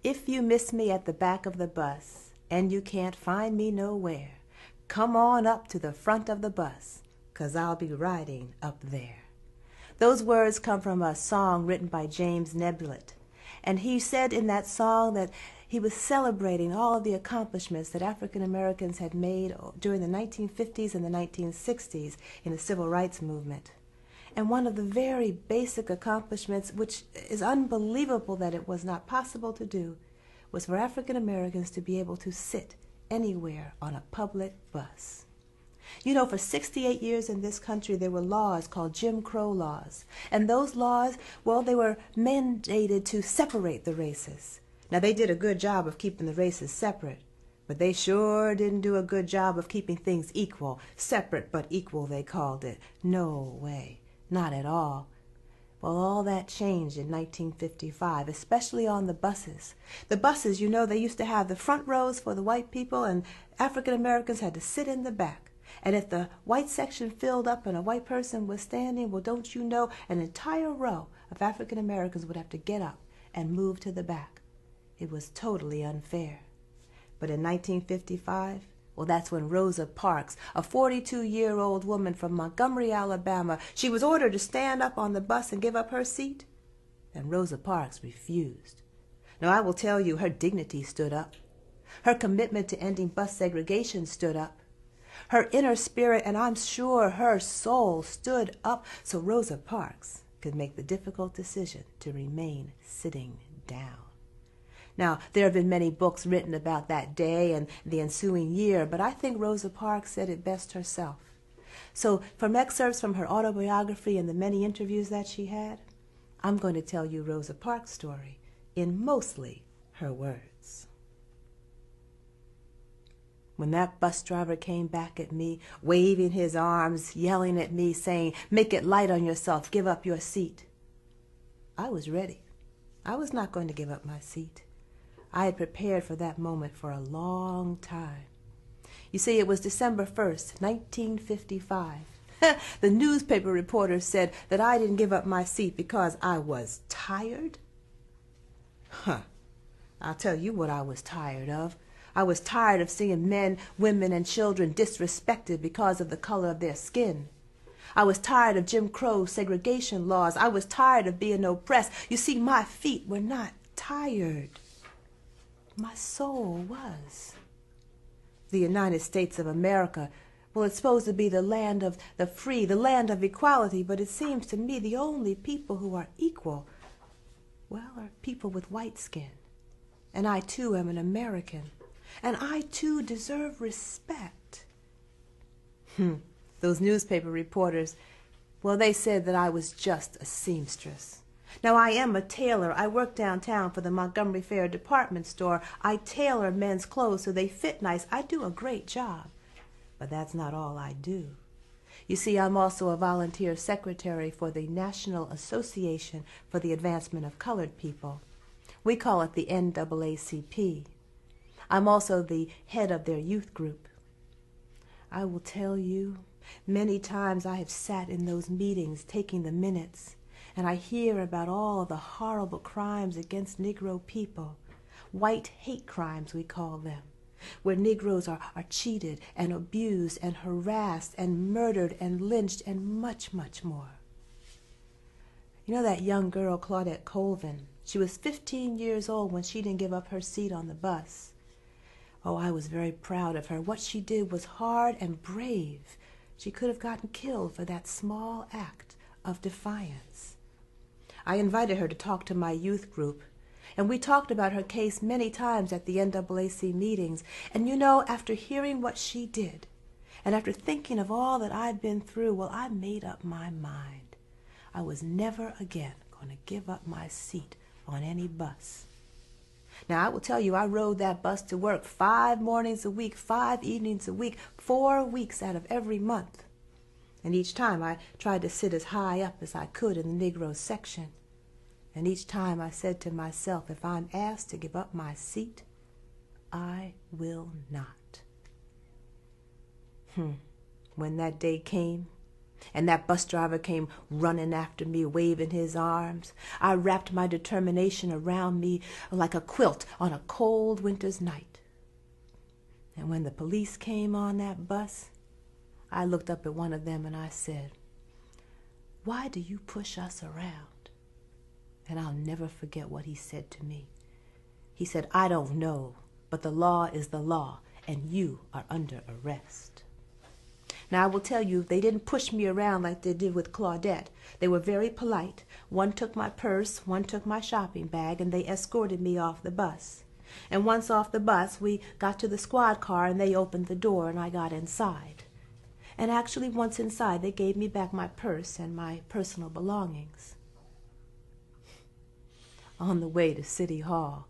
If you miss me at the back of the bus and you can't find me nowhere, come on up to the front of the bus, 'cause I'll be riding up there. Those words come from a song written by James Neblett, and he said in that song that he was celebrating all of the accomplishments that African Americans had made during the 1950s and the 1960s in the civil rights movement. And one of the very basic accomplishments, which is unbelievable that it was not possible to do, was for African Americans to be able to sit anywhere on a public bus. You know, for 68 years in this country, there were laws called Jim Crow laws. And those laws, well, they were mandated to separate the races. Now, they did a good job of keeping the races separate, but they sure didn't do a good job of keeping things equal. Separate but equal, they called it. No way. Not at all. Well, all that changed in 1955, especially on the buses. The buses, you know, they used to have the front rows for the white people, and African Americans had to sit in the back. And if the white section filled up and a white person was standing, well, don't you know, an entire row of African Americans would have to get up and move to the back. It was totally unfair. But in 1955, well, that's when Rosa Parks, a 42-year-old woman from Montgomery, Alabama, she was ordered to stand up on the bus and give up her seat, and Rosa Parks refused. Now, I will tell you, her dignity stood up. Her commitment to ending bus segregation stood up. Her inner spirit, and I'm sure her soul, stood up so Rosa Parks could make the difficult decision to remain sitting down. Now, there have been many books written about that day and the ensuing year, but I think Rosa Parks said it best herself. So, from excerpts from her autobiography and the many interviews that she had, I'm going to tell you Rosa Parks' story in mostly her words. When that bus driver came back at me, waving his arms, yelling at me, saying, "Make it light on yourself, give up your seat," I was ready. I was not going to give up my seat. I had prepared for that moment for a long time. You see, it was December 1st, 1955. The newspaper reporter said that I didn't give up my seat because I was tired. I'll tell you what I was tired of. I was tired of seeing men, women, and children disrespected because of the color of their skin. I was tired of Jim Crow segregation laws. I was tired of being oppressed. You see, my feet were not tired. My soul was. The United States of America, well, it's supposed to be the land of the free, the land of equality, but it seems to me the only people who are equal, well, are people with white skin. And I, too, am an American. And I, too, deserve respect. Those newspaper reporters, well, they said that I was just a seamstress. Now, I am a tailor. I work downtown for the Montgomery Fair department store. I tailor men's clothes so they fit nice. I do a great job. But that's not all I do. You see, I'm also a volunteer secretary for the National Association for the Advancement of Colored People. We call it the NAACP. I'm also the head of their youth group. I will tell you, many times I have sat in those meetings taking the minutes, and I hear about all of the horrible crimes against Negro people, white hate crimes we call them, where Negroes are cheated and abused and harassed and murdered and lynched and much, much more. You know that young girl, Claudette Colvin? She was 15 years old when she didn't give up her seat on the bus. Oh, I was very proud of her. What she did was hard and brave. She could have gotten killed for that small act of defiance. I invited her to talk to my youth group, and we talked about her case many times at the NAAC meetings. And you know, after hearing what she did, and after thinking of all that I'd been through, well, I made up my mind. I was never again going to give up my seat on any bus. Now, I will tell you, I rode that bus to work 5 mornings a week, 5 evenings a week, 4 weeks out of every month. And each time I tried to sit as high up as I could in the Negro section. And each time I said to myself, if I'm asked to give up my seat, I will not. When that day came, And that bus driver came running after me, waving his arms. I wrapped my determination around me like a quilt on a cold winter's night. And when the police came on that bus, I looked up at one of them and I said, "Why do you push us around?" And I'll never forget what he said to me. He said, "I don't know, but the law is the law, and you are under arrest." Now, I will tell you, they didn't push me around like they did with Claudette. They were very polite. One took my purse, one took my shopping bag, and they escorted me off the bus. And once off the bus, we got to the squad car, and they opened the door, and I got inside. And actually, once inside, they gave me back my purse and my personal belongings. On the way to City Hall,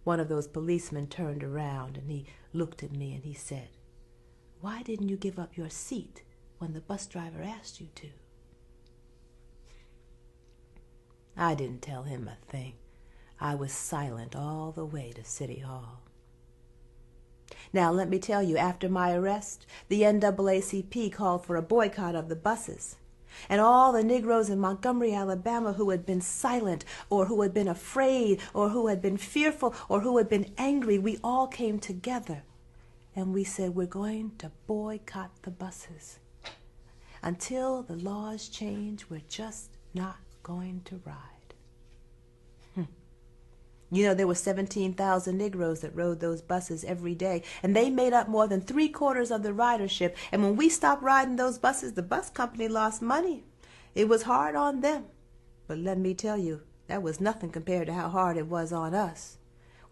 one of those policemen turned around, and he looked at me, and he said, "Why didn't you give up your seat when the bus driver asked you to?" I didn't tell him a thing. I was silent all the way to City Hall. Now, let me tell you, after my arrest, the NAACP called for a boycott of the buses. And all the Negroes in Montgomery, Alabama, who had been silent, or who had been afraid, or who had been fearful, or who had been angry, we all came together. And we said, we're going to boycott the buses. Until the laws change, we're just not going to ride. You know, there were 17,000 Negroes that rode those buses every day, and they made up more than 3/4 of the ridership. And when we stopped riding those buses, the bus company lost money. It was hard on them. But let me tell you, that was nothing compared to how hard it was on us.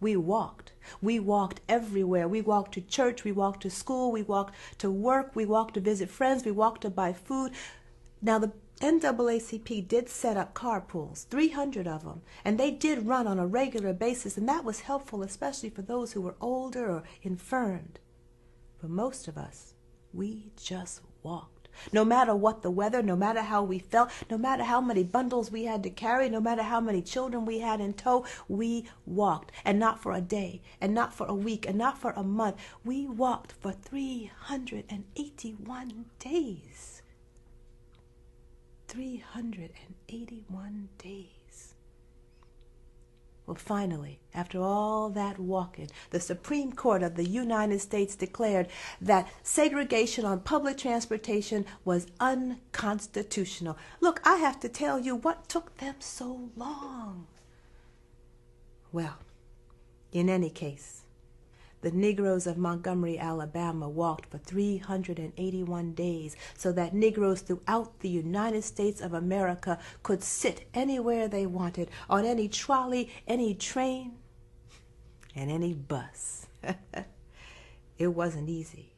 We walked. We walked everywhere. We walked to church. We walked to school. We walked to work. We walked to visit friends. We walked to buy food. Now, the NAACP did set up carpools, 300 of them, and they did run on a regular basis, and that was helpful, especially for those who were older or infirmed. For most of us, we just walked. No matter what the weather, no matter how we felt, no matter how many bundles we had to carry, no matter how many children we had in tow, we walked. And not for a day, and not for a week, and not for a month. We walked for 381 days. 381 days. Well, finally, after all that walking, the Supreme Court of the United States declared that segregation on public transportation was unconstitutional. Look, I have to tell you, what took them so long? Well, in any case, the Negroes of Montgomery, Alabama walked for 381 days so that Negroes throughout the United States of America could sit anywhere they wanted, on any trolley, any train, and any bus. It wasn't easy.